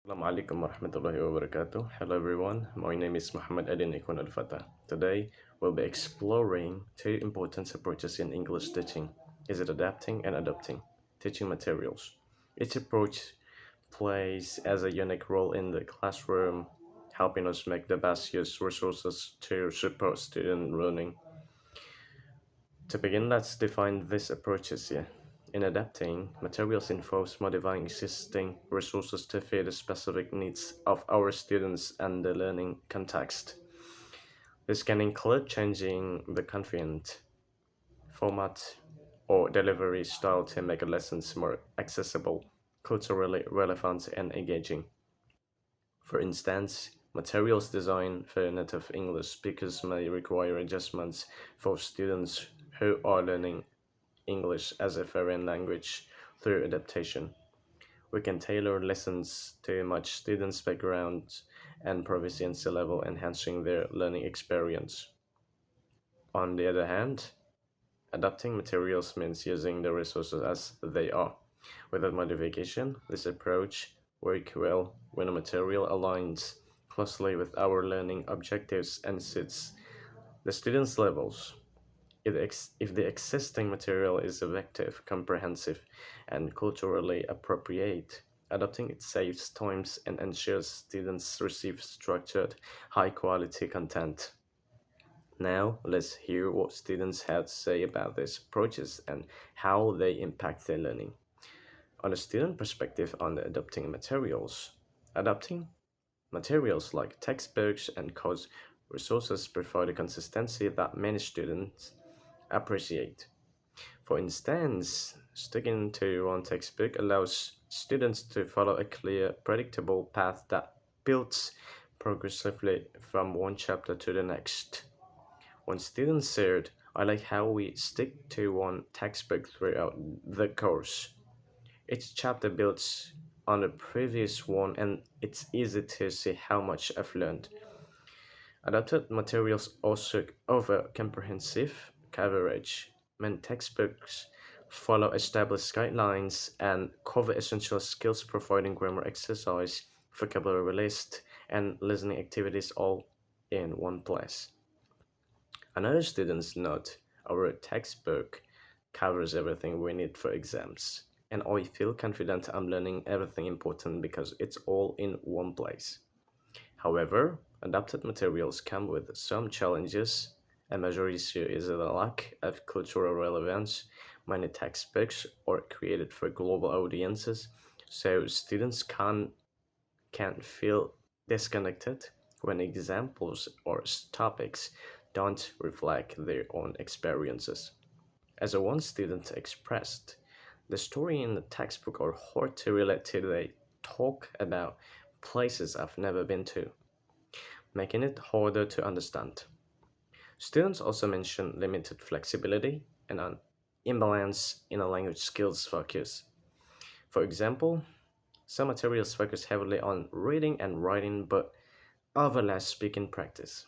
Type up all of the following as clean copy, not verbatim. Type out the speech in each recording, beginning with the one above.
Assalamualaikum warahmatullahi wabarakatuh. Hello everyone, my name is Aydin Ikwanul Fattah. Today we'll be exploring two important approaches in English teaching. Is it adapting and adopting teaching materials? Each approach plays as a unique role in the classroom, helping us make the best use resources to support student learning. To begin, let's define these approaches here. In adapting, materials involves modifying existing resources to fit the specific needs of our students and the learning context. This can include changing the content, format, or delivery style to make lessons more accessible, culturally relevant, and engaging. For instance, materials designed for native English speakers may require adjustments for students who are learning English as a foreign language through adaptation. We can tailor lessons to match students' background and proficiency level, enhancing their learning experience. On the other hand, adapting materials means using the resources as they are. Without modification, this approach works well when a material aligns closely with our learning objectives and suits the students' levels. If the existing material is effective, comprehensive, and culturally appropriate, adopting it saves time and ensures students receive structured, high-quality content. Now, let's hear what students have to say about these approaches and how they impact their learning. On a student perspective on the adopting materials, adopting materials like textbooks and course resources provide a consistency that many students appreciate. For instance, sticking to one textbook allows students to follow a clear, predictable path that builds progressively from one chapter to the next. One student said, I like how we stick to one textbook throughout the course. Each chapter builds on the previous one, and it's easy to see how much I've learned. Adapted materials also offer comprehensive coverage. Many textbooks follow established guidelines and cover essential skills, providing grammar exercise, vocabulary list, and listening activities all in one place. Another student's note, our textbook covers everything we need for exams, and I feel confident I'm learning everything important because it's all in one place. However, adapted materials come with some challenges. A major issue is the lack of cultural relevance. Many textbooks are created for global audiences, so students can feel disconnected when examples or topics don't reflect their own experiences. As a one student expressed, the story in the textbook are hard to relate to. They talk about places I've never been to, making it harder to understand. Students also mention limited flexibility and an imbalance in a language skills focus. For example, some materials focus heavily on reading and writing but overlap speaking practice.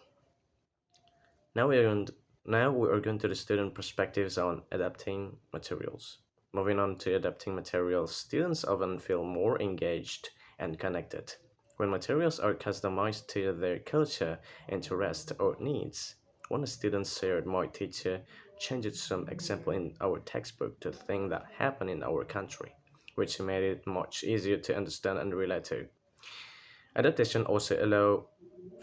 Now we are going now we are going to the student perspectives on adapting materials. Moving on to adapting materials, students often feel more engaged and connected. When materials are customized to their culture, interest, or needs, one student shared, my teacher changed some example in our textbook to thing that happened in our country, which made it much easier to understand and relate to. Adaptation also allow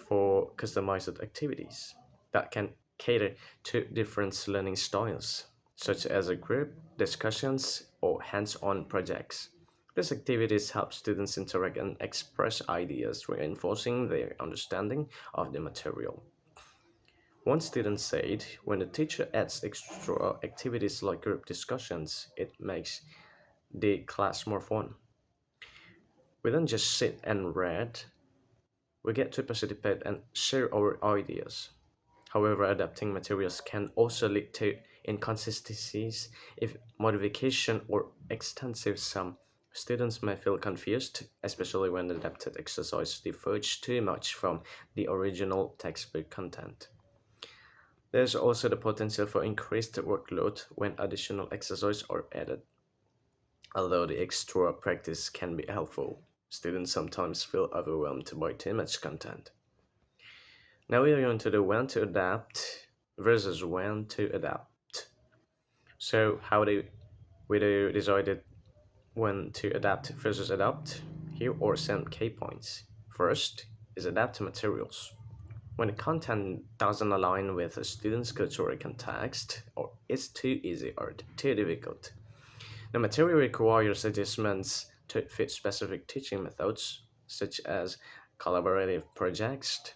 for customized activities that can cater to different learning styles, such as a group discussions or hands-on projects. These activities help students interact and express ideas, reinforcing their understanding of the material. One student said, when the teacher adds extra activities like group discussions, it makes the class more fun. We don't just sit and read, we get to participate and share our ideas. However, adapting materials can also lead to inconsistencies if modification or extensive some students may feel confused, especially when adapted exercise diverge too much from the original textbook content. There's also the potential for increased workload when additional exercise are added, although the extra practice can be helpful. Students sometimes feel overwhelmed by too much content. Now we are going to the when to adapt versus when to adapt. So how do we do decided when to adapt versus adapt? Here are some key points. First is adapt materials. When the content doesn't align with a student's cultural context, or is too easy or too difficult, the material requires adjustments to fit specific teaching methods, such as collaborative projects,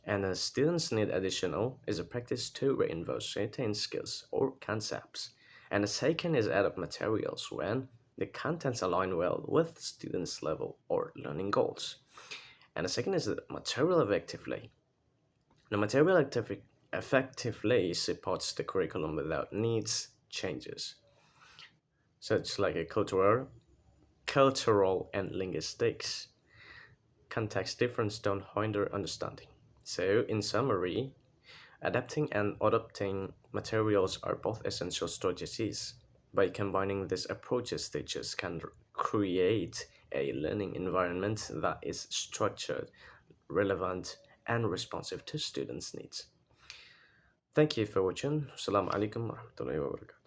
and students need additional is a practice to reinforce certain skills or concepts. And the second is add up materials when the contents align well with students' level or learning goals. And the second is the material effectively. The material effectively supports the curriculum without needs changes, such like a cultural and linguistics. Context difference don't hinder understanding. So, in summary, adapting and adopting materials are both essential strategies. By combining these approaches, teachers can create a learning environment that is structured, relevant, and responsive to students' needs. Thank you for watching. Assalamu alaikum warahmatullahi wabarakatuh.